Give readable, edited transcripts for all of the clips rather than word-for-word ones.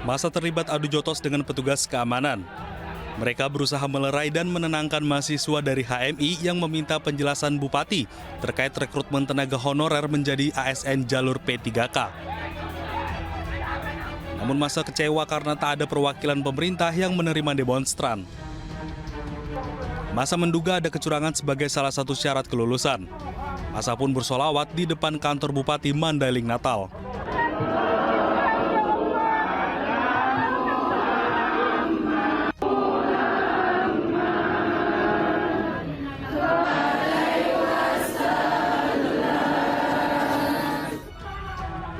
Massa terlibat adu jotos dengan petugas keamanan. Mereka berusaha melerai dan menenangkan mahasiswa dari HMI yang meminta penjelasan Bupati terkait rekrutmen tenaga honorer menjadi ASN jalur P3K. Namun massa kecewa karena tak ada perwakilan pemerintah yang menerima demonstran. Massa menduga ada kecurangan sebagai salah satu syarat kelulusan. Massa pun bersolawat di depan kantor Bupati Mandailing Natal.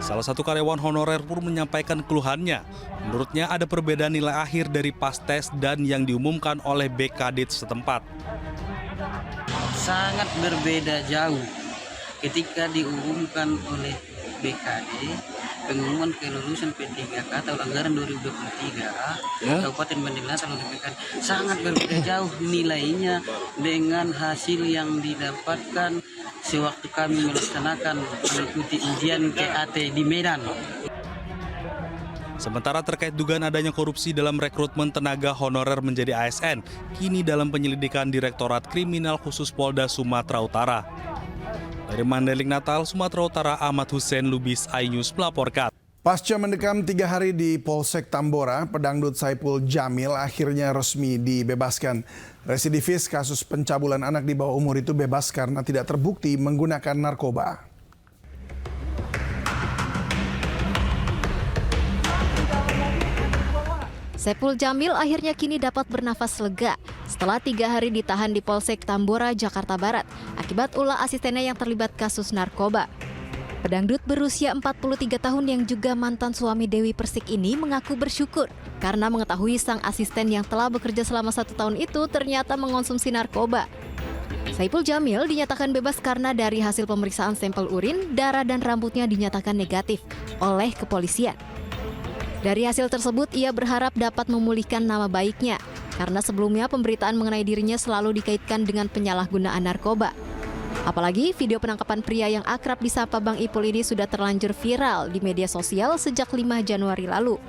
Salah satu karyawan honorer pun menyampaikan keluhannya. Menurutnya ada perbedaan nilai akhir dari pas tes dan yang diumumkan oleh BKD setempat. Sangat berbeda jauh ketika diumumkan oleh BKD pengumuman kelulusan P3K atau anggaran 2023 Kabupaten Mandailing Natal sangat berbeda jauh nilainya dengan hasil yang didapatkan sewaktu kami melaksanakan mengikuti ujian KAT di Medan. Sementara terkait dugaan adanya korupsi dalam rekrutmen tenaga honorer menjadi ASN, kini dalam penyelidikan Direktorat Kriminal Khusus Polda Sumatera Utara. Dari Mandailing Natal, Sumatera Utara, Ahmad Hussein Lubis, iNews melaporkan. Pasca mendekam 3 hari di Polsek Tambora, pedangdut Saipul Jamil akhirnya resmi dibebaskan. Residivis kasus pencabulan anak di bawah umur itu bebas karena tidak terbukti menggunakan narkoba. Saipul Jamil akhirnya kini dapat bernafas lega setelah 3 hari ditahan di Polsek Tambora, Jakarta Barat akibat ulah asistennya yang terlibat kasus narkoba. Pedangdut berusia 43 tahun yang juga mantan suami Dewi Persik ini mengaku bersyukur karena mengetahui sang asisten yang telah bekerja selama 1 tahun itu ternyata mengonsumsi narkoba. Saipul Jamil dinyatakan bebas karena dari hasil pemeriksaan sampel urin, darah dan rambutnya dinyatakan negatif oleh kepolisian. Dari hasil tersebut, ia berharap dapat memulihkan nama baiknya karena sebelumnya pemberitaan mengenai dirinya selalu dikaitkan dengan penyalahgunaan narkoba. Apalagi video penangkapan pria yang akrab disapa Bang Ipul ini sudah terlanjur viral di media sosial sejak 5 Januari lalu.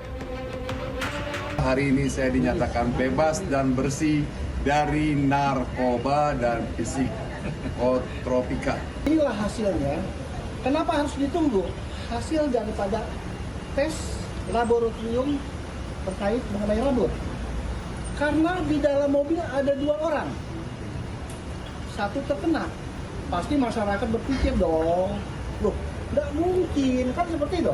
Hari ini saya dinyatakan bebas dan bersih dari narkoba dan psikotropika. Inilah hasilnya. Kenapa harus ditunggu? Hasil daripada tes laboratorium terkait mengenai rambut. Karena di dalam mobil ada 2 orang. Satu terkena. Pasti masyarakat berpikir dong, loh, nggak mungkin, kan seperti itu.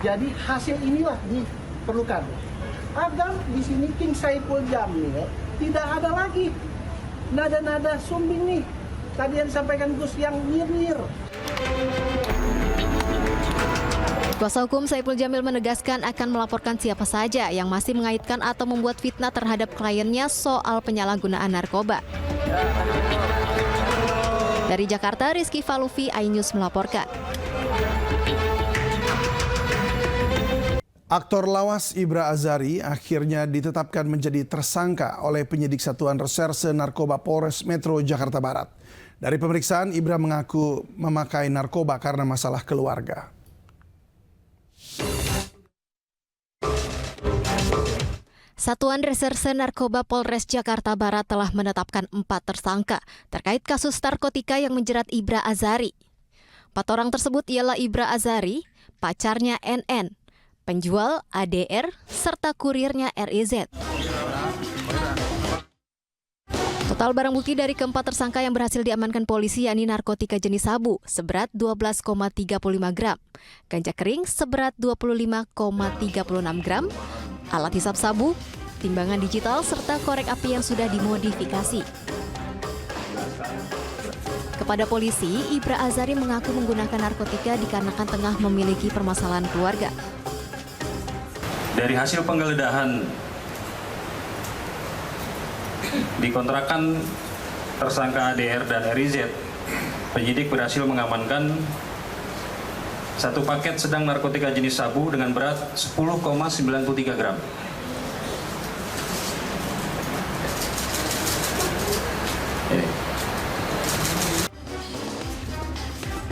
Jadi hasil inilah diperlukan. Agar di sini King Saipul Jamil tidak ada lagi nada-nada sumbing nih. Tadi yang disampaikan Gus yang nyir-nyir. Kuasa hukum Saipul Jamil menegaskan akan melaporkan siapa saja yang masih mengaitkan atau membuat fitnah terhadap kliennya soal penyalahgunaan narkoba. Dari Jakarta, Rizky Falufi, iNews melaporkan. Aktor lawas Ibra Azari akhirnya ditetapkan menjadi tersangka oleh penyidik Satuan Reserse Narkoba Polres Metro Jakarta Barat. Dari pemeriksaan, Ibra mengaku memakai narkoba karena masalah keluarga. Satuan Reserse Narkoba Polres Jakarta Barat telah menetapkan 4 tersangka terkait kasus narkotika yang menjerat Ibra Azari. 4 orang tersebut ialah Ibra Azari, pacarnya NN, penjual ADR, serta kurirnya RIZ. Total barang bukti dari keempat tersangka yang berhasil diamankan polisi yakni narkotika jenis sabu seberat 12,35 gram, ganja kering seberat 25,36 gram, alat hisap sabu, timbangan digital, serta korek api yang sudah dimodifikasi. Kepada polisi, Ibra Azari mengaku menggunakan narkotika dikarenakan tengah memiliki permasalahan keluarga. Dari hasil penggeledahan di kontrakan tersangka ADR dan RIZ, penyidik berhasil mengamankan 1 paket sedang narkotika jenis sabu dengan berat 10,93 gram.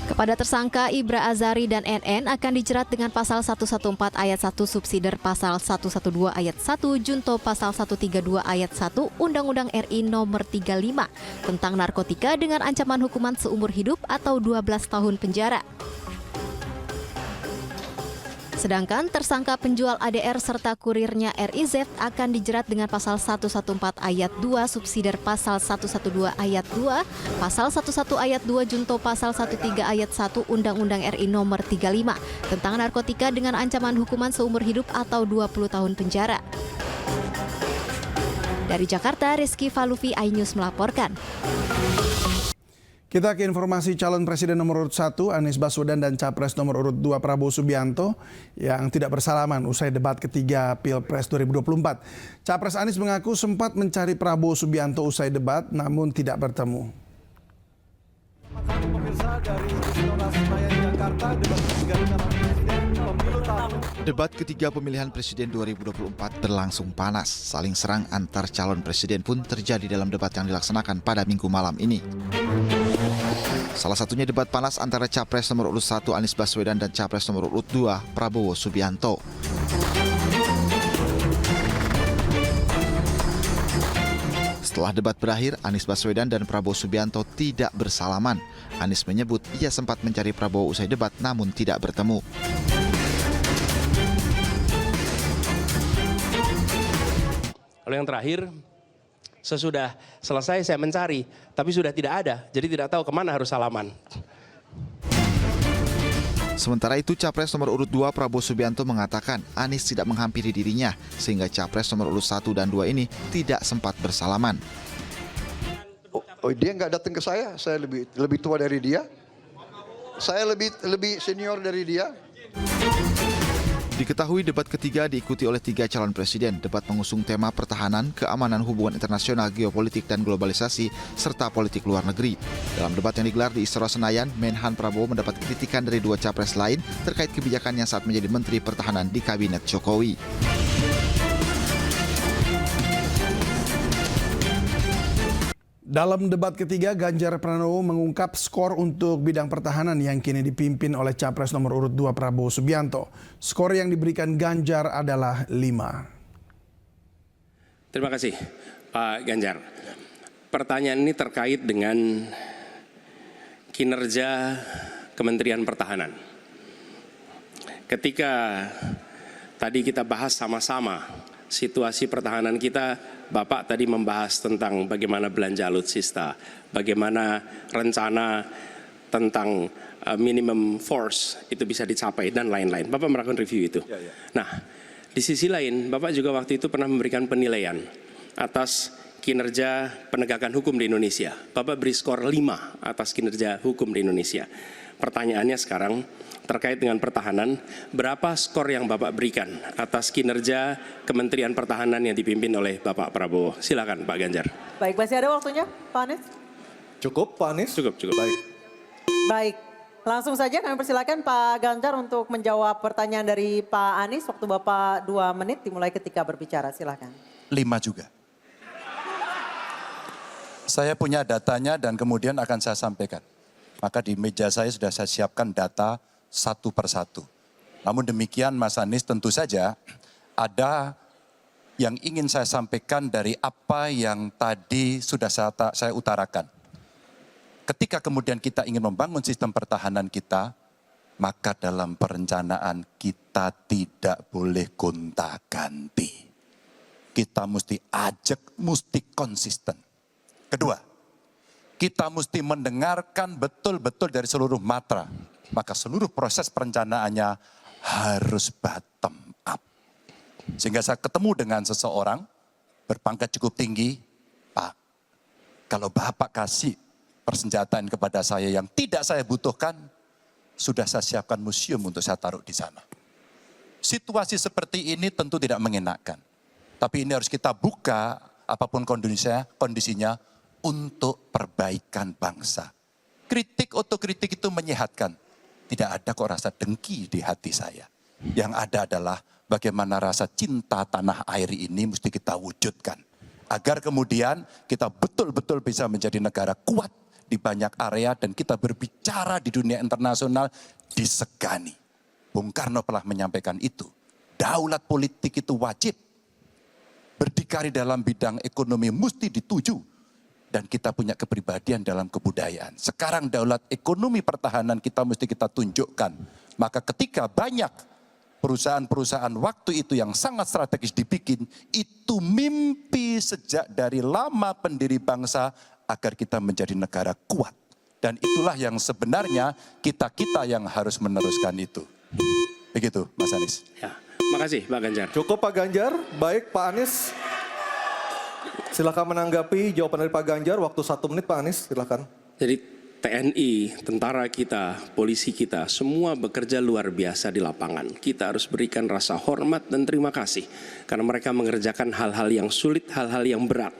Kepada tersangka Ibra Azari dan NN akan dijerat dengan pasal 114 ayat 1 subsider pasal 112 ayat 1 junto pasal 132 ayat 1 Undang-Undang RI nomor 35 tentang narkotika dengan ancaman hukuman seumur hidup atau 12 tahun penjara. Sedangkan tersangka penjual ADR serta kurirnya RIZ akan dijerat dengan pasal 114 ayat 2 subsider pasal 112 ayat 2, pasal 11 ayat 2 junto pasal 13 ayat 1 Undang-Undang RI nomor 35 tentang narkotika dengan ancaman hukuman seumur hidup atau 20 tahun penjara. Dari Jakarta, Rizky Falufi, iNews melaporkan. Kita ke informasi calon presiden nomor urut 1 Anies Baswedan dan capres nomor urut 2 Prabowo Subianto yang tidak bersalaman usai debat ketiga Pilpres 2024. Capres Anies mengaku sempat mencari Prabowo Subianto usai debat namun tidak bertemu. Debat ketiga pemilihan presiden 2024 berlangsung panas. Saling serang antar calon presiden pun terjadi dalam debat yang dilaksanakan pada Minggu malam ini. Salah satunya debat panas antara capres nomor urut 1 Anies Baswedan dan capres nomor urut 2 Prabowo Subianto. Setelah debat berakhir, Anies Baswedan dan Prabowo Subianto tidak bersalaman. Anies menyebut ia sempat mencari Prabowo usai debat namun tidak bertemu. Lalu yang terakhir, sesudah selesai saya mencari, tapi sudah tidak ada, jadi tidak tahu kemana harus salaman. Sementara itu, capres nomor urut 2 Prabowo Subianto mengatakan Anies tidak menghampiri dirinya, sehingga capres nomor urut 1 dan 2 ini tidak sempat bersalaman. Dia nggak datang ke saya lebih tua dari dia, saya lebih senior dari dia. Diketahui debat ketiga diikuti oleh 3 calon presiden. Debat mengusung tema pertahanan, keamanan, hubungan internasional, geopolitik, dan globalisasi, serta politik luar negeri. Dalam debat yang digelar di Istora Senayan, Menhan Prabowo mendapat kritikan dari 2 capres lain terkait kebijakannya saat menjadi Menteri Pertahanan di Kabinet Jokowi. Dalam debat ketiga, Ganjar Pranowo mengungkap skor untuk bidang pertahanan yang kini dipimpin oleh capres nomor urut 2 Prabowo Subianto. Skor yang diberikan Ganjar adalah 5. Terima kasih Pak Ganjar. Pertanyaan ini terkait dengan kinerja Kementerian Pertahanan. Ketika tadi kita bahas sama-sama situasi pertahanan kita, Bapak tadi membahas tentang bagaimana belanja alutsista, bagaimana rencana tentang minimum force itu bisa dicapai dan lain-lain. Bapak melakukan review itu. Nah, di sisi lain Bapak juga waktu itu pernah memberikan penilaian atas kinerja penegakan hukum di Indonesia. Bapak beri skor 5 atas kinerja hukum di Indonesia. Pertanyaannya sekarang terkait dengan pertahanan, berapa skor yang Bapak berikan atas kinerja Kementerian Pertahanan yang dipimpin oleh Bapak Prabowo? Silakan Pak Ganjar. Baik, masih ada waktunya Pak Anies? Cukup Pak Anies? Cukup. Baik, langsung saja kami persilakan Pak Ganjar untuk menjawab pertanyaan dari Pak Anies. Waktu Bapak 2 menit dimulai ketika berbicara, silakan. 5 juga. Saya punya datanya dan kemudian akan saya sampaikan. Maka di meja saya sudah saya siapkan data satu persatu. Namun demikian Mas Anies, tentu saja ada yang ingin saya sampaikan dari apa yang tadi sudah saya utarakan. Ketika kemudian kita ingin membangun sistem pertahanan kita, maka dalam perencanaan kita tidak boleh gonta-ganti. Kita mesti ajak, mesti konsisten. Kedua, kita mesti mendengarkan betul-betul dari seluruh matra. Maka seluruh proses perencanaannya harus bottom up. Sehingga saya ketemu dengan seseorang berpangkat cukup tinggi, Pak, kalau Bapak kasih persenjataan kepada saya yang tidak saya butuhkan, sudah saya siapkan museum untuk saya taruh di sana. Situasi seperti ini tentu tidak mengenakan. Tapi ini harus kita buka apapun kondisinya untuk perbaikan bangsa. Kritik otokritik itu menyehatkan. Tidak ada kok rasa dengki di hati saya. Yang ada adalah bagaimana rasa cinta tanah air ini mesti kita wujudkan. Agar kemudian kita betul-betul bisa menjadi negara kuat di banyak area dan kita berbicara di dunia internasional disegani. Bung Karno pernah menyampaikan itu. Daulat politik itu wajib. Berdikari dalam bidang ekonomi mesti dituju. Dan kita punya kepribadian dalam kebudayaan. Sekarang daulat ekonomi pertahanan kita mesti kita tunjukkan. Maka ketika banyak perusahaan-perusahaan waktu itu yang sangat strategis dibikin, itu mimpi sejak dari lama pendiri bangsa agar kita menjadi negara kuat. Dan itulah yang sebenarnya kita-kita yang harus meneruskan itu. Begitu Mas Anies. Ya, makasih Pak Ganjar. Cukup Pak Ganjar, baik Pak Anies. Silakan menanggapi jawaban dari Pak Ganjar, waktu 1 menit Pak Anies, silakan. Jadi TNI, tentara kita, polisi kita, semua bekerja luar biasa di lapangan. Kita harus berikan rasa hormat dan terima kasih. Karena mereka mengerjakan hal-hal yang sulit, hal-hal yang berat.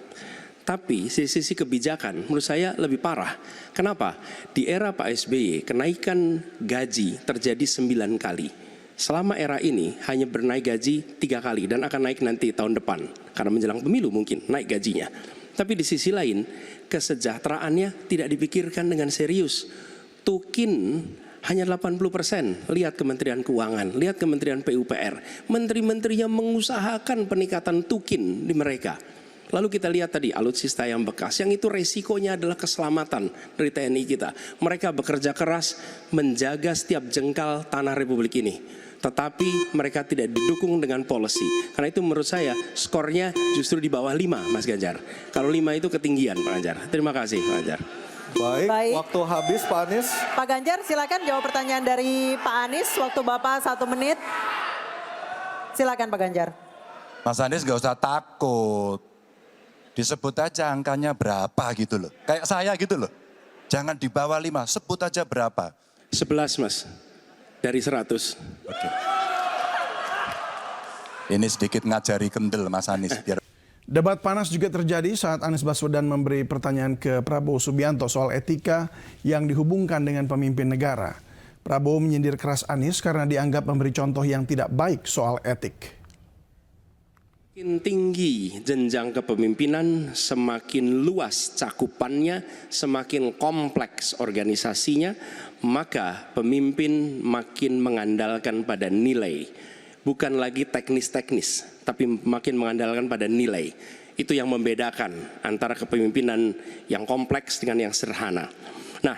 Tapi sisi kebijakan menurut saya lebih parah. Kenapa? Di era Pak SBY, kenaikan gaji terjadi 9 kali. Selama era ini hanya bernaik gaji 3 kali dan akan naik nanti tahun depan. Karena menjelang pemilu mungkin naik gajinya. Tapi di sisi lain, kesejahteraannya tidak dipikirkan dengan serius. Tukin hanya 80%. Lihat Kementerian Keuangan, lihat Kementerian PUPR. Menteri-menterinya mengusahakan peningkatan tukin di mereka. Lalu kita lihat tadi alutsista yang bekas, yang itu resikonya adalah keselamatan dari TNI kita. Mereka bekerja keras menjaga setiap jengkal tanah Republik ini. Tetapi mereka tidak didukung dengan policy. Karena itu menurut saya skornya justru di bawah 5 Mas Ganjar. Kalau 5 itu ketinggian Pak Ganjar. Terima kasih Pak Ganjar. Baik, waktu habis Pak Anies. Pak Ganjar silakan jawab pertanyaan dari Pak Anies, waktu Bapak 1 menit. Silakan Pak Ganjar. Mas Anies gak usah takut. Disebut aja angkanya berapa gitu loh. Kayak saya gitu loh. Jangan di bawah 5, sebut aja berapa. 11 Mas. Dari 100. Oke. Ini sedikit ngajari kendel Mas Anies. Biar... Debat panas juga terjadi saat Anies Baswedan memberi pertanyaan ke Prabowo Subianto soal etika yang dihubungkan dengan pemimpin negara. Prabowo menyindir keras Anies karena dianggap memberi contoh yang tidak baik soal etik. Semakin tinggi jenjang kepemimpinan, semakin luas cakupannya, semakin kompleks organisasinya, maka pemimpin makin mengandalkan pada nilai. Bukan lagi teknis-teknis, tapi makin mengandalkan pada nilai. Itu yang membedakan antara kepemimpinan yang kompleks dengan yang sederhana. Nah,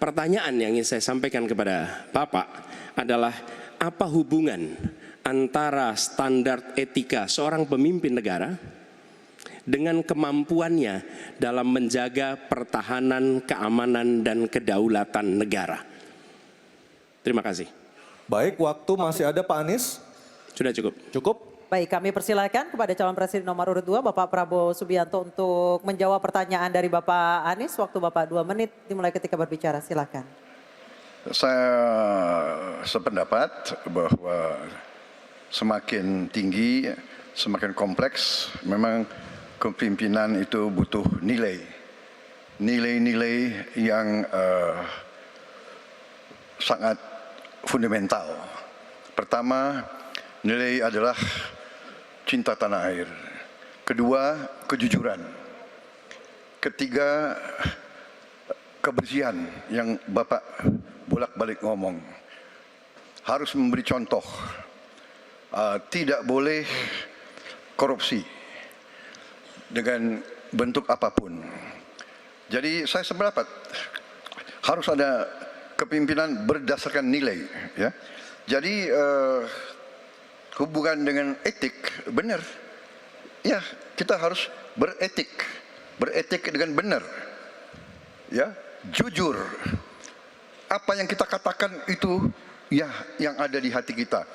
pertanyaan yang ingin saya sampaikan kepada Bapak adalah apa hubungan antara standar etika seorang pemimpin negara dengan kemampuannya dalam menjaga pertahanan, keamanan, dan kedaulatan negara. Terima kasih. Baik, waktu masih ada Pak Anies. Sudah cukup. Cukup. Baik, kami persilakan kepada calon presiden nomor urut 2, Bapak Prabowo Subianto untuk menjawab pertanyaan dari Bapak Anies. Waktu Bapak 2 menit dimulai ketika berbicara, silakan. Saya sependapat bahwa semakin tinggi, semakin kompleks, memang kepemimpinan itu butuh nilai. Nilai-nilai yang sangat fundamental. Pertama, nilai adalah cinta tanah air. Kedua, kejujuran. Ketiga, kebersihan yang Bapak bolak-balik ngomong. Harus memberi contoh. Tidak boleh korupsi dengan bentuk apapun. Jadi saya sependapat harus ada kepemimpinan berdasarkan nilai. Ya. Jadi hubungan dengan etik benar. Ya, kita harus beretik dengan benar. Ya, jujur. Apa yang kita katakan itu ya yang ada di hati kita.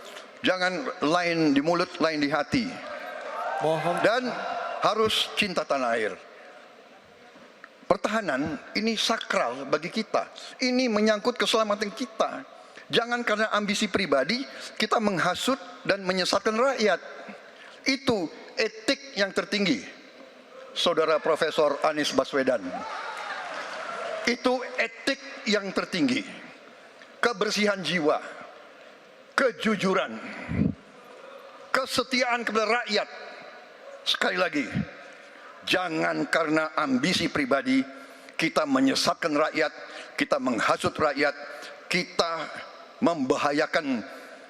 Jangan lain di mulut, lain di hati. Dan harus cinta tanah air. Pertahanan ini sakral bagi kita. Ini menyangkut keselamatan kita. Jangan karena ambisi pribadi kita menghasut dan menyesatkan rakyat. Itu etik yang tertinggi. Saudara Profesor Anies Baswedan. Itu etik yang tertinggi. Kebersihan jiwa. Kejujuran, kesetiaan kepada rakyat. Sekali lagi, jangan karena ambisi pribadi kita menyesatkan rakyat, kita menghasut rakyat, kita membahayakan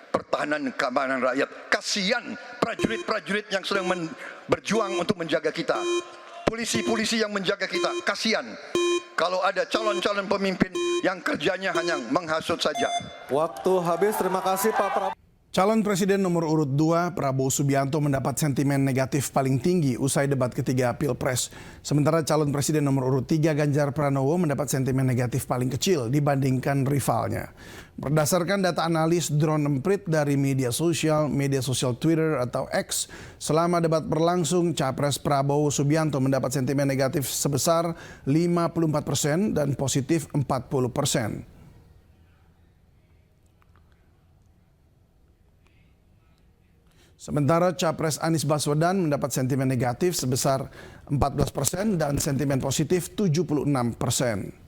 pertahanan keamanan rakyat. Kasihan prajurit-prajurit yang sedang berjuang untuk menjaga kita. Polisi-polisi yang menjaga kita, kasihan. Kalau ada calon-calon pemimpin yang kerjanya hanya menghasut saja. Waktu habis, terima kasih Pak Prabowo. Calon Presiden nomor urut 2 Prabowo Subianto mendapat sentimen negatif paling tinggi usai debat ketiga Pilpres. Sementara calon Presiden nomor urut 3 Ganjar Pranowo mendapat sentimen negatif paling kecil dibandingkan rivalnya. Berdasarkan data analis drone emprit dari media sosial Twitter atau X, selama debat berlangsung, Capres Prabowo Subianto mendapat sentimen negatif sebesar 54% dan positif 40%. Sementara Capres Anies Baswedan mendapat sentimen negatif sebesar 14% dan sentimen positif 76%.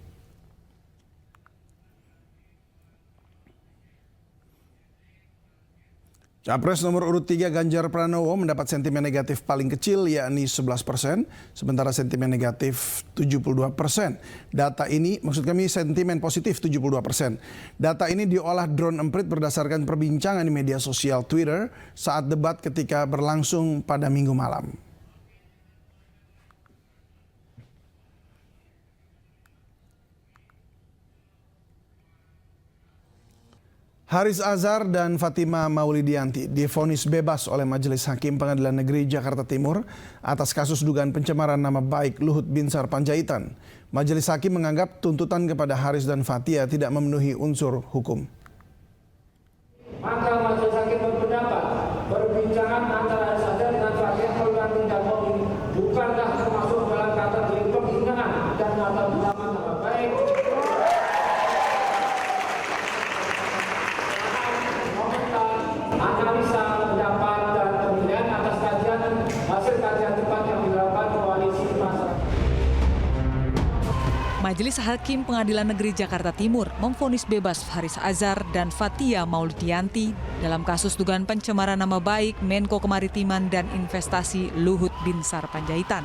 Capres nomor urut 3 Ganjar Pranowo mendapat sentimen negatif paling kecil yakni 11%, sementara sentimen negatif 72%. Data ini, maksud kami sentimen positif 72%. Data ini diolah drone emprit berdasarkan perbincangan di media sosial Twitter saat debat ketika berlangsung pada Minggu malam. Haris Azhar dan Fatima Maulidianti divonis bebas oleh Majelis Hakim Pengadilan Negeri Jakarta Timur atas kasus dugaan pencemaran nama baik Luhut Binsar Panjaitan. Majelis Hakim menganggap tuntutan kepada Haris dan Fathia tidak memenuhi unsur hukum. Maka Majelis Hakim berpendapat perbincangan antara Haris Azhar dengan Fathia Maulidianti dan ini bukanlah termasuk dalam kategori penghinaan dan atau pencemaran nama baik. Analisa pendapat dan penilaian atas kajian hasil kajian cepat yang dilakukan koalisi masyarakat. Majelis Hakim Pengadilan Negeri Jakarta Timur memvonis bebas Haris Azhar dan Fathia Maulidianti dalam kasus dugaan pencemaran nama baik Menko Kemaritiman dan Investasi Luhut Binsar Panjaitan.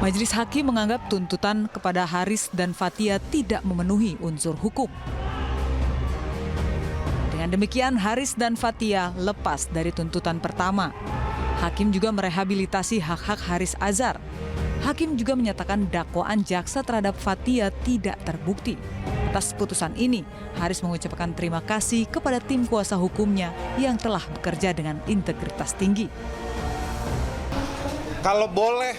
Majelis Hakim menganggap tuntutan kepada Haris dan Fathia tidak memenuhi unsur hukum. Dengan demikian, Haris dan Fathia lepas dari tuntutan pertama. Hakim juga merehabilitasi hak-hak Haris Azhar. Hakim juga menyatakan dakwaan jaksa terhadap Fathia tidak terbukti. Atas putusan ini, Haris mengucapkan terima kasih kepada tim kuasa hukumnya yang telah bekerja dengan integritas tinggi. Kalau boleh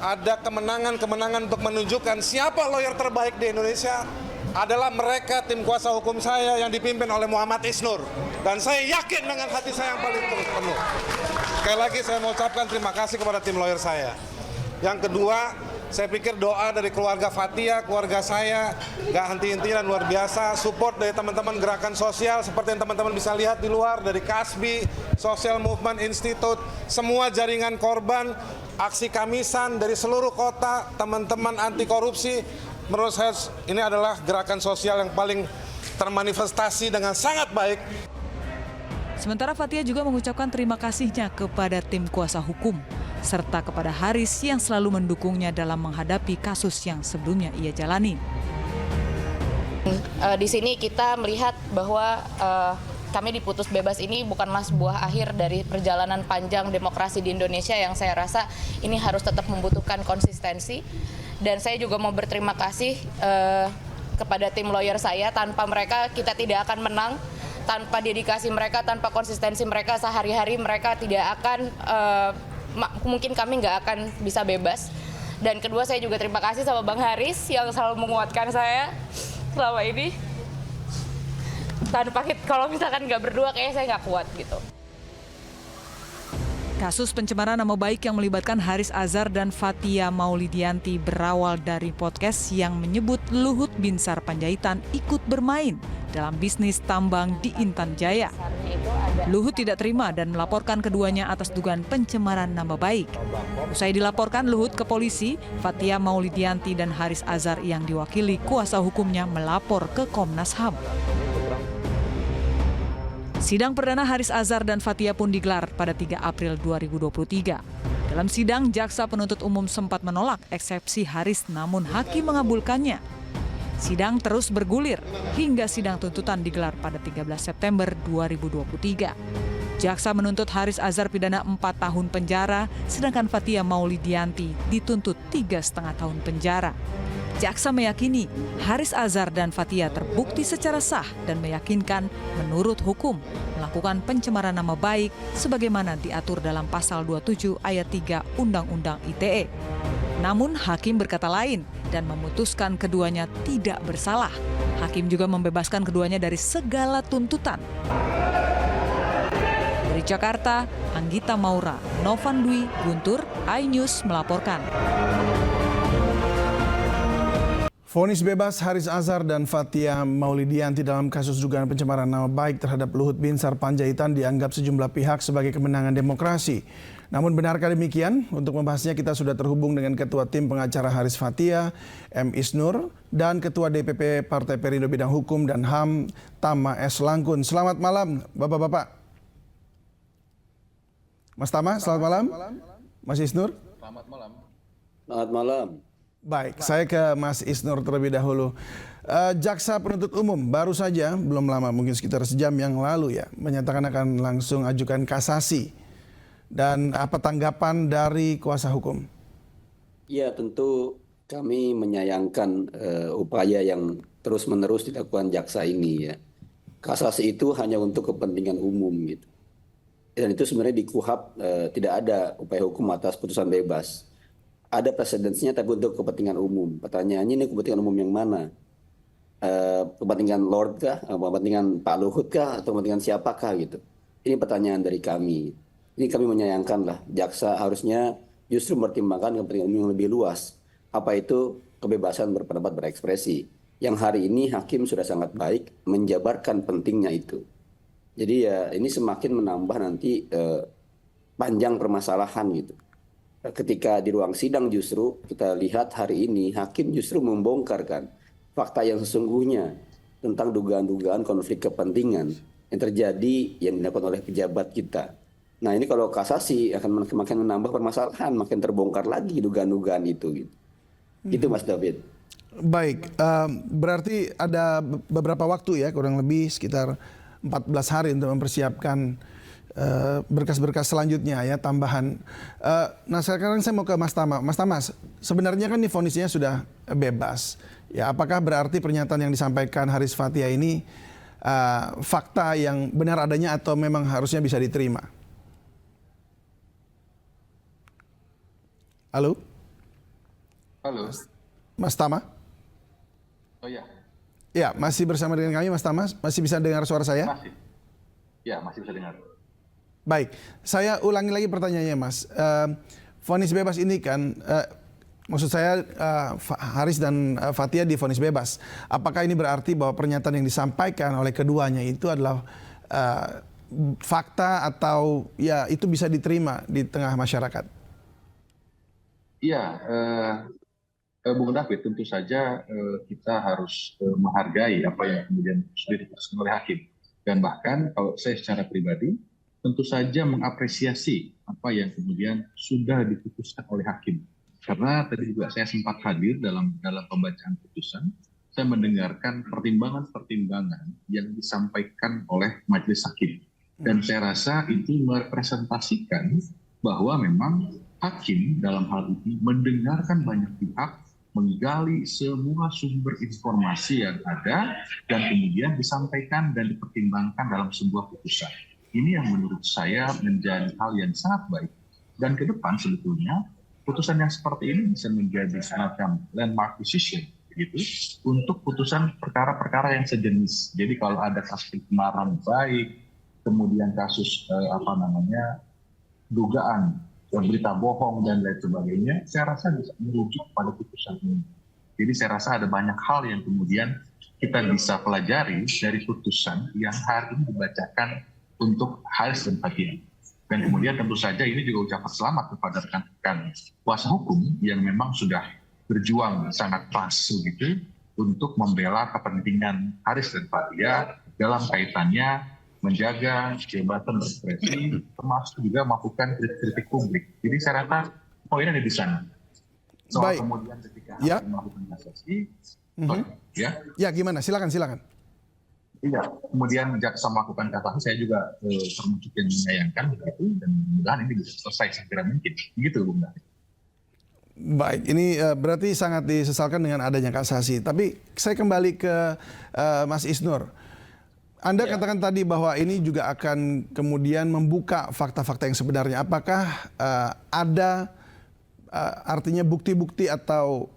ada kemenangan-kemenangan untuk menunjukkan siapa lawyer terbaik di Indonesia, adalah mereka tim kuasa hukum saya yang dipimpin oleh Muhammad Isnur. Dan saya yakin dengan hati saya yang paling penuh. Sekali lagi saya mau ucapkan terima kasih kepada tim lawyer saya. Yang kedua, saya pikir doa dari keluarga Fathia, keluarga saya, gak henti-henti dan luar biasa. Support dari teman-teman gerakan sosial, seperti yang teman-teman bisa lihat di luar, dari KASBI, Social Movement Institute, semua jaringan korban, aksi Kamisan dari seluruh kota, teman-teman anti korupsi. Menurut saya ini adalah gerakan sosial yang paling termanifestasi dengan sangat baik. Sementara Fathia juga mengucapkan terima kasihnya kepada tim kuasa hukum serta kepada Haris yang selalu mendukungnya dalam menghadapi kasus yang sebelumnya ia jalani. Di sini kita melihat bahwa kami diputus bebas ini bukanlah sebuah akhir dari perjalanan panjang demokrasi di Indonesia yang saya rasa ini harus tetap membutuhkan konsistensi. Dan saya juga mau berterima kasih kepada tim lawyer saya. Tanpa mereka kita tidak akan menang. Tanpa dedikasi mereka, tanpa konsistensi mereka sehari-hari mereka tidak akan, mungkin kami nggak akan bisa bebas. Dan kedua saya juga terima kasih sama Bang Haris yang selalu menguatkan saya selama ini. Tanpa kalau misalkan nggak berdua kayaknya saya nggak kuat gitu. Kasus pencemaran nama baik yang melibatkan Haris Azhar dan Fathia Maulidianti berawal dari podcast yang menyebut Luhut Binsar Panjaitan ikut bermain dalam bisnis tambang di Intan Jaya. Luhut tidak terima dan melaporkan keduanya atas dugaan pencemaran nama baik. Usai dilaporkan Luhut ke polisi, Fathia Maulidianti dan Haris Azhar yang diwakili kuasa hukumnya melapor ke Komnas HAM. Sidang perdana Haris Azhar dan Fathia pun digelar pada 3 April 2023. Dalam sidang, jaksa penuntut umum sempat menolak eksepsi Haris, namun hakim mengabulkannya. Sidang terus bergulir hingga sidang tuntutan digelar pada 13 September 2023. Jaksa menuntut Haris Azhar pidana 4 tahun penjara, sedangkan Fathia Maulidianti dituntut 3,5 tahun penjara. Jaksa meyakini Haris Azhar dan Fathia terbukti secara sah dan meyakinkan menurut hukum melakukan pencemaran nama baik sebagaimana diatur dalam pasal 27 ayat 3 Undang-Undang ITE. Namun hakim berkata lain dan memutuskan keduanya tidak bersalah. Hakim juga membebaskan keduanya dari segala tuntutan. Dari Jakarta, Anggita Maura, Novan Dwi, Guntur, iNews melaporkan. Vonis bebas Haris Azhar dan Fathia Maulidianti dalam kasus dugaan pencemaran nama baik terhadap Luhut Binsar Panjaitan dianggap sejumlah pihak sebagai kemenangan demokrasi. Namun benarkah demikian? Untuk membahasnya kita sudah terhubung dengan Ketua Tim Pengacara Haris Fathia, M. Isnur, dan Ketua DPP Partai Perindo Bidang Hukum dan HAM, Tama S. Langkun. Selamat malam, Bapak-Bapak. Mas Tama, selamat malam. Mas Isnur. Selamat malam. Selamat malam. Baik, saya ke Mas Isnur terlebih dahulu. Jaksa penuntut umum baru saja, belum lama, mungkin sekitar sejam yang lalu ya, menyatakan akan langsung ajukan kasasi. Dan apa tanggapan dari kuasa hukum? Ya, tentu kami menyayangkan upaya yang terus-menerus dilakukan jaksa ini ya. Kasasi itu hanya untuk kepentingan umum gitu. Dan itu sebenarnya di KUHAP tidak ada upaya hukum atas putusan bebas. Ada presidensinya tapi untuk kepentingan umum. Pertanyaannya ini kepentingan umum yang mana? Kepentingan Lord kah? Kepentingan Pak Luhut kah? Atau kepentingan siapakah gitu? Ini pertanyaan dari kami. Ini kami menyayangkan lah. Jaksa harusnya justru mempertimbangkan kepentingan umum yang lebih luas. Apa itu kebebasan berpendapat berekspresi. Yang hari ini hakim sudah sangat baik menjabarkan pentingnya itu. Jadi ya ini semakin menambah nanti panjang permasalahan gitu. Ketika di ruang sidang justru kita lihat hari ini hakim justru membongkarkan fakta yang sesungguhnya tentang dugaan-dugaan konflik kepentingan yang terjadi yang dilakukan oleh pejabat kita. Nah ini kalau kasasi akan makin menambah permasalahan, makin terbongkar lagi dugaan-dugaan itu. Gitu. Itu Mas David. Baik, berarti ada beberapa waktu ya, kurang lebih sekitar 14 hari untuk mempersiapkan berkas-berkas selanjutnya ya, tambahan. Nah sekarang saya mau ke Mas Tama. Mas Tama, sebenarnya kan ini vonisnya sudah bebas. Ya, apakah berarti pernyataan yang disampaikan Haris Fathia ini fakta yang benar adanya atau memang harusnya bisa diterima? Halo? Halo. Mas Tama? Oh ya. Ya, masih bersama dengan kami Mas Tama. Masih bisa dengar suara saya? Masih. Ya, masih bisa dengar. Baik, saya ulangi lagi pertanyaannya Mas. Vonis bebas ini kan, maksud saya Haris dan Fathia divonis bebas. Apakah ini berarti bahwa pernyataan yang disampaikan oleh keduanya itu adalah fakta atau ya itu bisa diterima di tengah masyarakat? Iya, Bung David, tentu saja kita harus menghargai apa yang kemudian sudah diputuskan oleh hakim. Dan bahkan kalau saya secara pribadi, tentu saja mengapresiasi apa yang kemudian sudah diputuskan oleh hakim. Karena tadi juga saya sempat hadir dalam pembacaan putusan, saya mendengarkan pertimbangan-pertimbangan yang disampaikan oleh majelis hakim. Dan saya rasa itu merepresentasikan bahwa memang hakim dalam hal ini mendengarkan banyak pihak, menggali semua sumber informasi yang ada, dan kemudian disampaikan dan dipertimbangkan dalam sebuah putusan. Ini yang menurut saya menjadi hal yang sangat baik. Dan ke depan sebetulnya putusan yang seperti ini bisa menjadi semacam landmark decision gitu untuk putusan perkara-perkara yang sejenis. Jadi kalau ada kasus pencemaran baik, kemudian kasus dugaan berita bohong dan lain sebagainya, saya rasa bisa merujuk pada putusan ini. Jadi saya rasa ada banyak hal yang kemudian kita bisa pelajari dari putusan yang hari ini dibacakan untuk Haris dan Fathia. Dan kemudian tentu saja ini juga ucapan selamat kepada rekan-rekan kuasa hukum yang memang sudah berjuang sangat keras begitu untuk membela kepentingan Haris dan Fathia dalam kaitannya menjaga kebebasan berekspresi, termasuk juga melakukan kritik publik. Jadi saya rasa poinnya ada di sana. Soal kemudian ketika melakukan kasasi, ya gimana? Silakan. Iya, kemudian jaksa melakukan kasasi, saya juga termasuk yang menyayangkan begitu, dan mudah-mudahan ini bisa selesai segera mungkin. Begitu, Bung David. Baik, ini berarti sangat disesalkan dengan adanya kasasi. Tapi saya kembali ke Mas Isnur. Anda katakan tadi bahwa ini juga akan kemudian membuka fakta-fakta yang sebenarnya. Apakah ada artinya bukti-bukti atau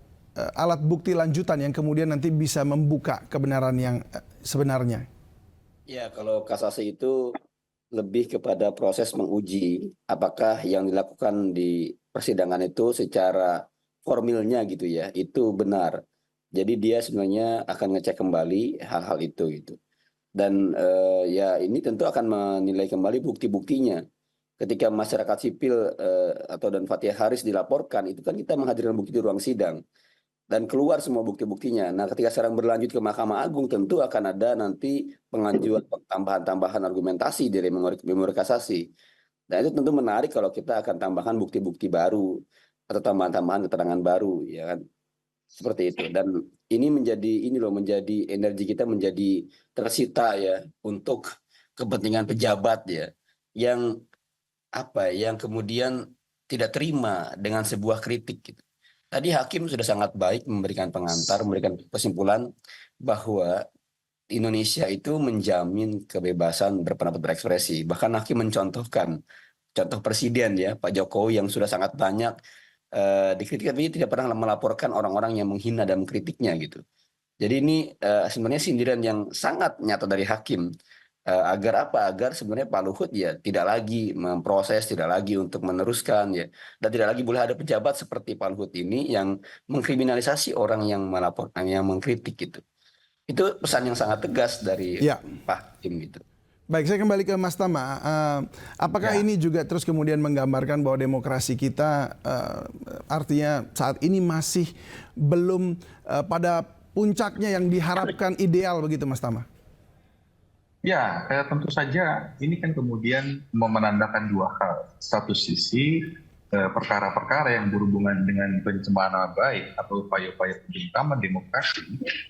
alat bukti lanjutan yang kemudian nanti bisa membuka kebenaran yang sebenarnya? Ya, kalau kasasi itu lebih kepada proses menguji apakah yang dilakukan di persidangan itu secara formilnya gitu ya, itu benar. Jadi dia sebenarnya akan ngecek kembali hal-hal itu gitu. Dan ya ini tentu akan menilai kembali bukti-buktinya. Ketika masyarakat sipil atau dan Fathia Haris dilaporkan, itu kan kita menghadirkan bukti di ruang sidang dan keluar semua bukti-buktinya. Nah, ketika sekarang berlanjut ke Mahkamah Agung, tentu akan ada nanti pengajuan tambahan-tambahan argumentasi dari memori kasasi. Dan itu tentu menarik kalau kita akan tambahkan bukti-bukti baru atau tambahan-tambahan keterangan baru, ya kan? Seperti itu. Dan ini menjadi energi kita menjadi tersita ya untuk kepentingan pejabat ya, yang kemudian tidak terima dengan sebuah kritik gitu. Tadi hakim sudah sangat baik memberikan pengantar, memberikan kesimpulan bahwa Indonesia itu menjamin kebebasan berpendapat berekspresi. Bahkan hakim mencontohkan contoh presiden ya, Pak Jokowi yang sudah sangat banyak dikritik, tapi tidak pernah melaporkan orang-orang yang menghina dan mengkritiknya gitu. Jadi ini sebenarnya sindiran yang sangat nyata dari hakim. Agar sebenarnya Pak Luhut ya tidak lagi memproses, tidak lagi untuk meneruskan ya, dan tidak lagi boleh ada pejabat seperti Pak Luhut ini yang mengkriminalisasi orang yang melaporkan, yang mengkritik gitu. Itu pesan yang sangat tegas dari Pak Hakim gitu. Baik, saya kembali ke Mas Tama. Apakah ini juga terus kemudian menggambarkan bahwa demokrasi kita artinya saat ini masih belum pada puncaknya yang diharapkan ideal begitu, Mas Tama? Ya, tentu saja ini kan kemudian menandakan dua hal. Satu sisi perkara-perkara yang berhubungan dengan pencemaran nama baik atau upaya-upaya pembungkaman demokrasi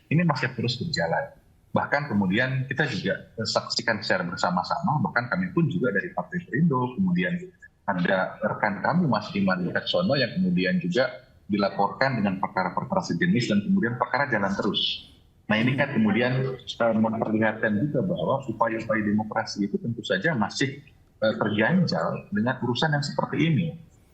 ini masih terus berjalan. Bahkan kemudian kita juga saksikan secara bersama-sama, bahkan kami pun juga dari Partai Perindo, kemudian ada rekan kami Mas Iman Wicaksono yang kemudian juga dilaporkan dengan perkara-perkara sejenis dan kemudian perkara jalan terus. Nah ini kan kemudian memperlihatkan juga bahwa upaya-upaya demokrasi itu tentu saja masih terganjal dengan urusan yang seperti ini.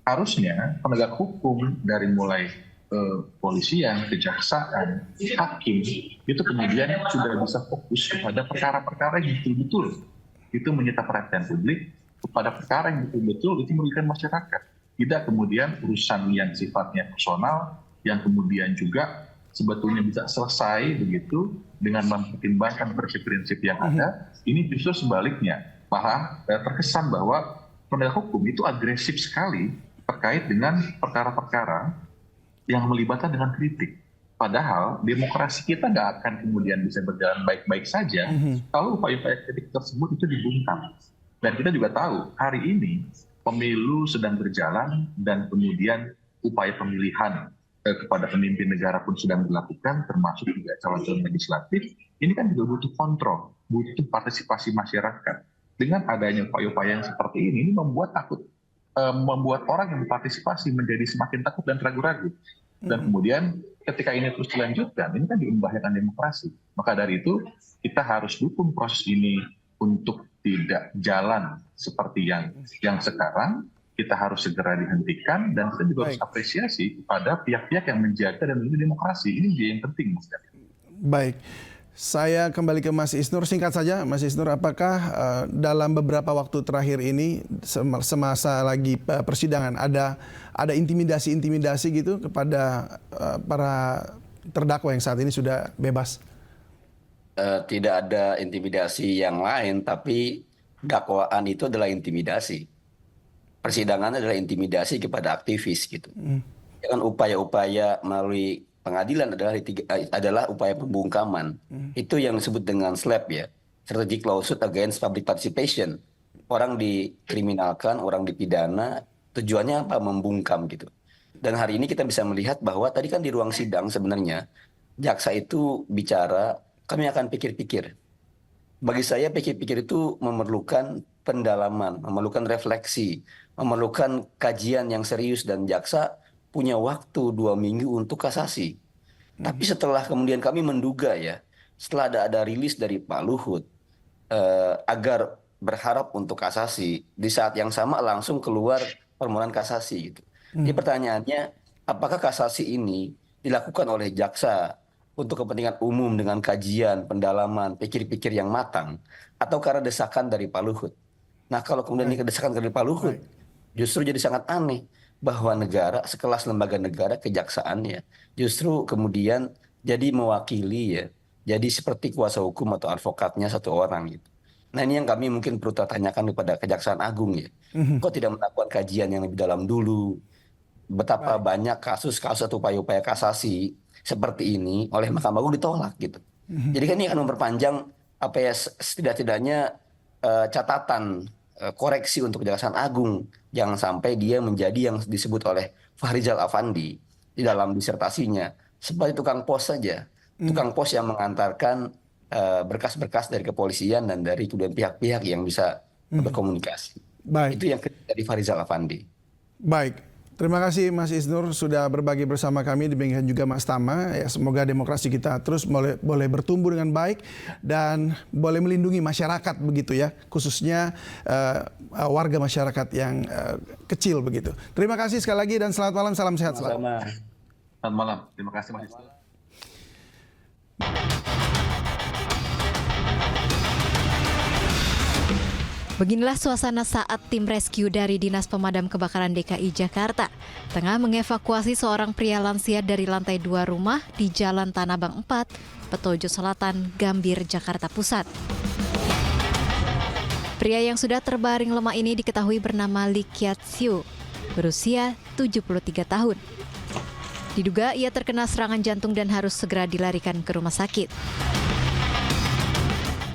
Harusnya penegak hukum dari mulai kepolisian, kejaksaan, hakim itu kemudian sudah bisa fokus kepada perkara-perkara yang betul-betul itu menyita perhatian publik, kepada perkara yang betul-betul itu merugikan masyarakat. Tidak kemudian urusan yang sifatnya personal yang kemudian juga sebetulnya bisa selesai begitu dengan mempertimbangkan prinsip-prinsip yang ada. Ini justru sebaliknya, malah terkesan bahwa penegak hukum itu agresif sekali terkait dengan perkara-perkara yang melibatkan dengan kritik. Padahal demokrasi kita nggak akan kemudian bisa berjalan baik-baik saja kalau upaya-upaya kritik tersebut itu dibungkam. Dan kita juga tahu hari ini pemilu sedang berjalan dan kemudian upaya pemilihan kepada pemimpin negara pun sedang dilakukan, termasuk juga calon-calon legislatif. Ini kan juga butuh kontrol, butuh partisipasi masyarakat. Dengan adanya upaya-upaya yang seperti ini membuat membuat orang yang berpartisipasi menjadi semakin takut dan ragu-ragu. Dan kemudian ketika ini terus dilanjutkan, ini kan membahayakan demokrasi. Maka dari itu kita harus dukung proses ini untuk tidak jalan seperti yang sekarang. Kita harus segera dihentikan dan kita juga harus apresiasi kepada pihak-pihak yang menjaga dan melindungi demokrasi. Ini dia yang penting, Mas. Baik, saya kembali ke Mas Isnur. Singkat saja, Mas Isnur, apakah dalam beberapa waktu terakhir ini semasa lagi persidangan ada intimidasi-intimidasi gitu kepada para terdakwa yang saat ini sudah bebas? Tidak ada intimidasi yang lain, tapi dakwaan itu adalah intimidasi. Persidangan adalah intimidasi kepada aktivis gitu. Ya kan upaya-upaya melalui pengadilan adalah upaya pembungkaman. Itu yang disebut dengan SLAP ya. strategic lawsuit against public participation. Orang dikriminalkan, orang dipidana, tujuannya apa? Membungkam gitu. Dan hari ini kita bisa melihat bahwa tadi kan di ruang sidang sebenarnya jaksa itu bicara, kami akan pikir-pikir. Bagi saya pikir-pikir itu memerlukan pendalaman, memerlukan refleksi, memerlukan kajian yang serius, dan jaksa punya waktu 2 minggu untuk kasasi. Tapi setelah kemudian kami menduga ya, setelah ada rilis dari Pak Luhut agar berharap untuk kasasi, di saat yang sama langsung keluar permohonan kasasi gitu. Jadi pertanyaannya, apakah kasasi ini dilakukan oleh jaksa untuk kepentingan umum dengan kajian, pendalaman, pikir-pikir yang matang, atau karena desakan dari Pak Luhut? Nah, kalau kemudian ini desakan dari Pak Luhut, justru jadi sangat aneh bahwa negara, sekelas lembaga negara, kejaksaannya, justru kemudian jadi mewakili ya, jadi seperti kuasa hukum atau advokatnya satu orang gitu. Nah, ini yang kami mungkin perlu tanyakan kepada Kejaksaan Agung ya. Kok tidak melakukan kajian yang lebih dalam dulu? Betapa banyak kasus-kasus atau upaya-upaya kasasi seperti ini oleh Mahkamah Agung ditolak gitu. Jadi kan ini akan memperpanjang apa ya, setidak-tidaknya catatan koreksi untuk Kejaksaan Agung. Jangan sampai dia menjadi yang disebut oleh Fahrizal Afandi di dalam disertasinya sebagai tukang pos saja. Tukang pos yang mengantarkan berkas-berkas dari kepolisian dan dari kemudian pihak-pihak yang bisa berkomunikasi. Baik. Itu yang dari Fahrizal Afandi. Baik. Terima kasih Mas Isnur sudah berbagi bersama kami, demikian juga Mas Tama. Ya, semoga demokrasi kita terus boleh bertumbuh dengan baik dan boleh melindungi masyarakat begitu ya, khususnya warga masyarakat yang kecil begitu. Terima kasih sekali lagi dan selamat malam, salam sehat selalu. Selamat malam, terima kasih Mas Isnur. Beginilah suasana saat tim rescue dari Dinas Pemadam Kebakaran DKI Jakarta tengah mengevakuasi seorang pria lansia dari lantai 2 rumah di Jalan Tanah Abang 4, Petojo Selatan, Gambir, Jakarta Pusat. Pria yang sudah terbaring lemah ini diketahui bernama Lee Kiat Siu, berusia 73 tahun. Diduga ia terkena serangan jantung dan harus segera dilarikan ke rumah sakit.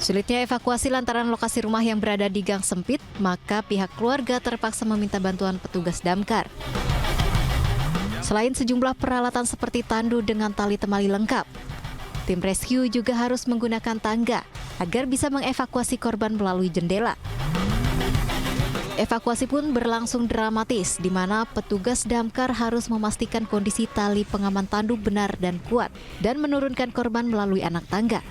Sulitnya evakuasi lantaran lokasi rumah yang berada di gang sempit, maka pihak keluarga terpaksa meminta bantuan petugas damkar. Selain sejumlah peralatan seperti tandu dengan tali temali lengkap, tim rescue juga harus menggunakan tangga agar bisa mengevakuasi korban melalui jendela. Evakuasi pun berlangsung dramatis, di mana petugas damkar harus memastikan kondisi tali pengaman tandu benar dan kuat, dan menurunkan korban melalui anak tangga.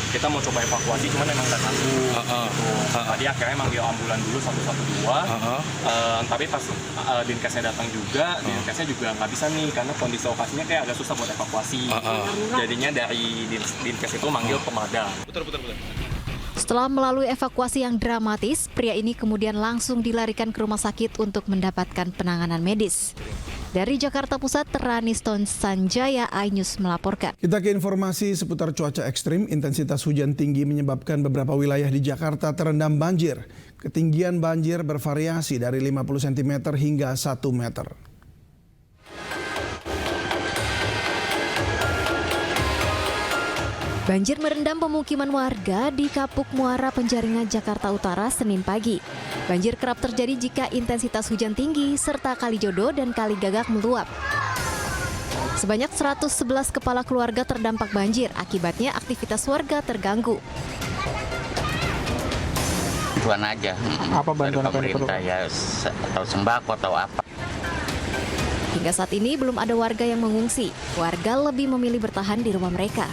Kita mau coba evakuasi, cuman emang nggak sanggup. Tadi akhirnya manggil ambulan dulu 112. Tapi pas Dinkesnya datang juga, Dinkesnya juga nggak bisa nih karena kondisi lokasinya kayak agak susah buat evakuasi. Jadinya dari Dinkes itu manggil pemadam. Betul. Setelah melalui evakuasi yang dramatis, pria ini kemudian langsung dilarikan ke rumah sakit untuk mendapatkan penanganan medis. Dari Jakarta Pusat, Raniston Sanjaya, iNews melaporkan. Kita ke informasi seputar cuaca ekstrim. Intensitas hujan tinggi menyebabkan beberapa wilayah di Jakarta terendam banjir. Ketinggian banjir bervariasi dari 50 cm hingga 1 meter. Banjir merendam pemukiman warga di Kapuk Muara, Penjaringan, Jakarta Utara, Senin pagi. Banjir kerap terjadi jika intensitas hujan tinggi serta Kali Jodo dan Kali Gagak meluap. Sebanyak 111 kepala keluarga terdampak banjir, akibatnya aktivitas warga terganggu. Bantuan aja. Apa bantuan pemerintah ya, atau sembako atau apa. Hingga saat ini belum ada warga yang mengungsi. Warga lebih memilih bertahan di rumah mereka.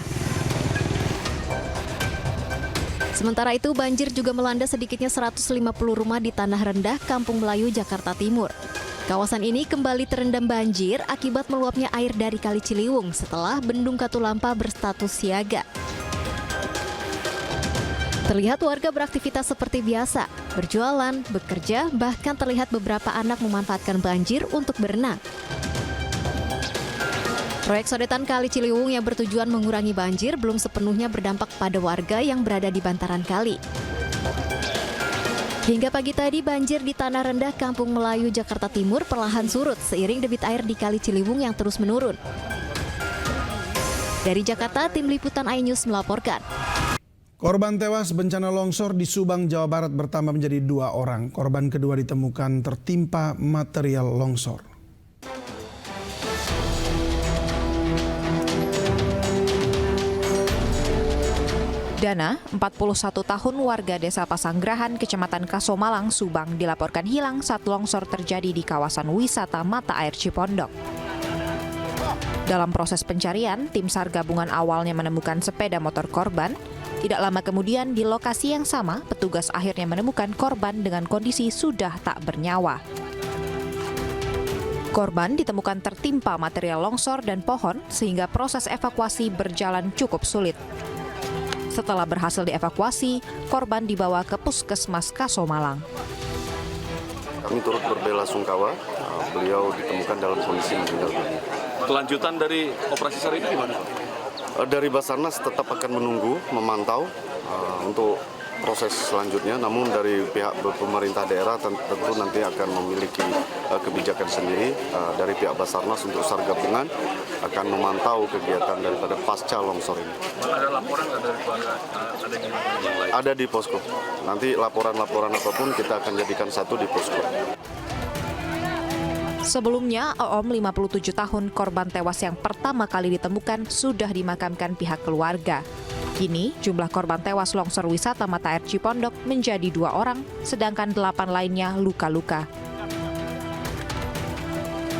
Sementara itu, banjir juga melanda sedikitnya 150 rumah di Tanah Rendah, Kampung Melayu, Jakarta Timur. Kawasan ini kembali terendam banjir akibat meluapnya air dari Kali Ciliwung setelah Bendung Katulampa berstatus siaga. Terlihat warga beraktivitas seperti biasa, berjualan, bekerja, bahkan terlihat beberapa anak memanfaatkan banjir untuk berenang. Proyek sodetan Kali Ciliwung yang bertujuan mengurangi banjir belum sepenuhnya berdampak pada warga yang berada di bantaran kali. Hingga pagi tadi, banjir di Tanah Rendah, Kampung Melayu, Jakarta Timur perlahan surut seiring debit air di Kali Ciliwung yang terus menurun. Dari Jakarta, Tim Liputan iNews melaporkan. Korban tewas bencana longsor di Subang, Jawa Barat bertambah menjadi 2 orang. Korban kedua ditemukan tertimpa material longsor. Dana, 41 tahun warga Desa Pasanggerahan, Kecamatan Kasomalang, Subang, dilaporkan hilang saat longsor terjadi di kawasan wisata Mata Air Cipondok. Dalam proses pencarian, tim SAR gabungan awalnya menemukan sepeda motor korban. Tidak lama kemudian di lokasi yang sama, petugas akhirnya menemukan korban dengan kondisi sudah tak bernyawa. Korban ditemukan tertimpa material longsor dan pohon sehingga proses evakuasi berjalan cukup sulit. Setelah berhasil dievakuasi, korban dibawa ke Puskesmas Kasomalang. Kami turut berbelasungkawa, beliau ditemukan dalam kondisi meninggal dunia. Kelanjutan dari operasi SAR ini gimana? Dari Basarnas tetap akan menunggu, memantau untuk proses selanjutnya. Namun dari pihak pemerintah daerah tentu nanti akan memiliki kebijakan sendiri. Dari pihak Basarnas untuk SAR gabungan akan memantau kegiatan daripada pasca longsor ini. Ada laporan nggak dari keluarga? Ada di posko. Nanti laporan-laporan apapun kita akan jadikan satu di posko. Sebelumnya, Oom 57 tahun korban tewas yang pertama kali ditemukan sudah dimakamkan pihak keluarga. Kini, jumlah korban tewas longsor wisata Mata Air Cipondok menjadi 2 orang, sedangkan 8 lainnya luka-luka.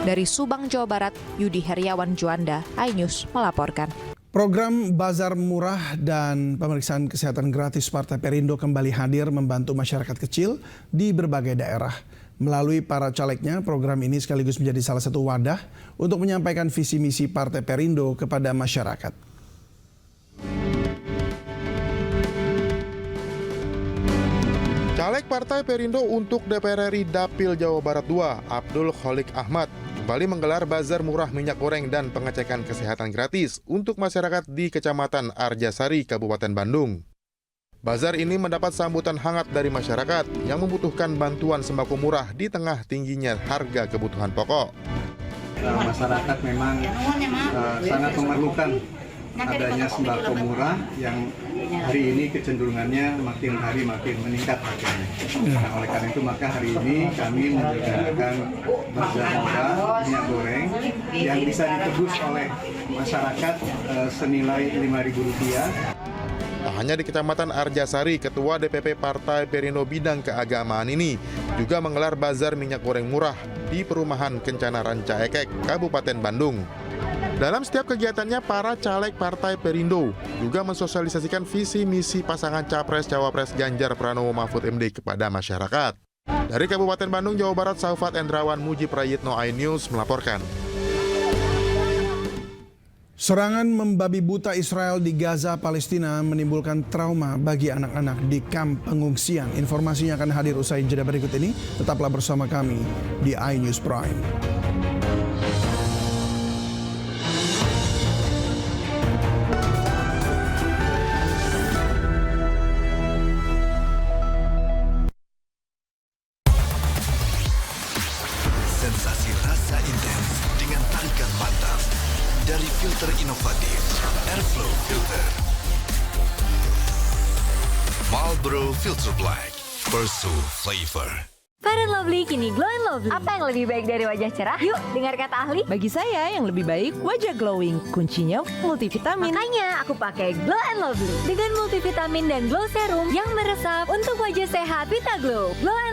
Dari Subang, Jawa Barat, Yudi Heriawan Juanda, iNews melaporkan. Program Bazar Murah dan pemeriksaan kesehatan gratis Partai Perindo kembali hadir membantu masyarakat kecil di berbagai daerah. Melalui para calegnya, program ini sekaligus menjadi salah satu wadah untuk menyampaikan visi misi Partai Perindo kepada masyarakat. Caleg Partai Perindo untuk DPR RI Dapil Jawa Barat 2, Abdul Kholik Ahmad, kembali menggelar bazar murah minyak goreng dan pengecekan kesehatan gratis untuk masyarakat di Kecamatan Arjasari, Kabupaten Bandung. Bazar ini mendapat sambutan hangat dari masyarakat yang membutuhkan bantuan sembako murah di tengah tingginya harga kebutuhan pokok. Masyarakat memang sangat memerlukan adanya sembako murah yang hari ini kecenderungannya makin hari makin meningkat harganya. Nah, oleh karena itu maka hari ini kami menyelenggarakan bazar murah minyak goreng yang bisa ditebus oleh masyarakat senilai Rp5.000. Tak hanya di Kecamatan Arjasari, Ketua DPP Partai Perindo Bidang Keagamaan ini juga menggelar bazar minyak goreng murah di perumahan Kencana Ranca Ekek, Kabupaten Bandung. Dalam setiap kegiatannya, para caleg Partai Perindo juga mensosialisasikan visi misi pasangan Capres-Cawapres Ganjar Pranowo Mahfud MD kepada masyarakat. Dari Kabupaten Bandung, Jawa Barat, Saufat Endrawan Muji Prayitno, iNews melaporkan. Serangan membabi buta Israel di Gaza, Palestina menimbulkan trauma bagi anak-anak di kamp pengungsian. Informasinya akan hadir usai jeda berikut ini. Tetaplah bersama kami di iNews Prime. Sensasi rasa intens dengan tarikan mantap dari filter inovatif Airflow Filter. Marlboro Filter Black, Pursue Flavor. Fair & Lovely kini Glow & Lovely. Apa yang lebih baik dari wajah cerah? Yuk, dengar kata ahli. Bagi saya yang lebih baik wajah glowing. Kuncinya multivitamin. Makanya aku pakai Glow & Lovely. Dengan multivitamin dan glow serum yang meresap untuk wajah sehat Vita Glow. Glow &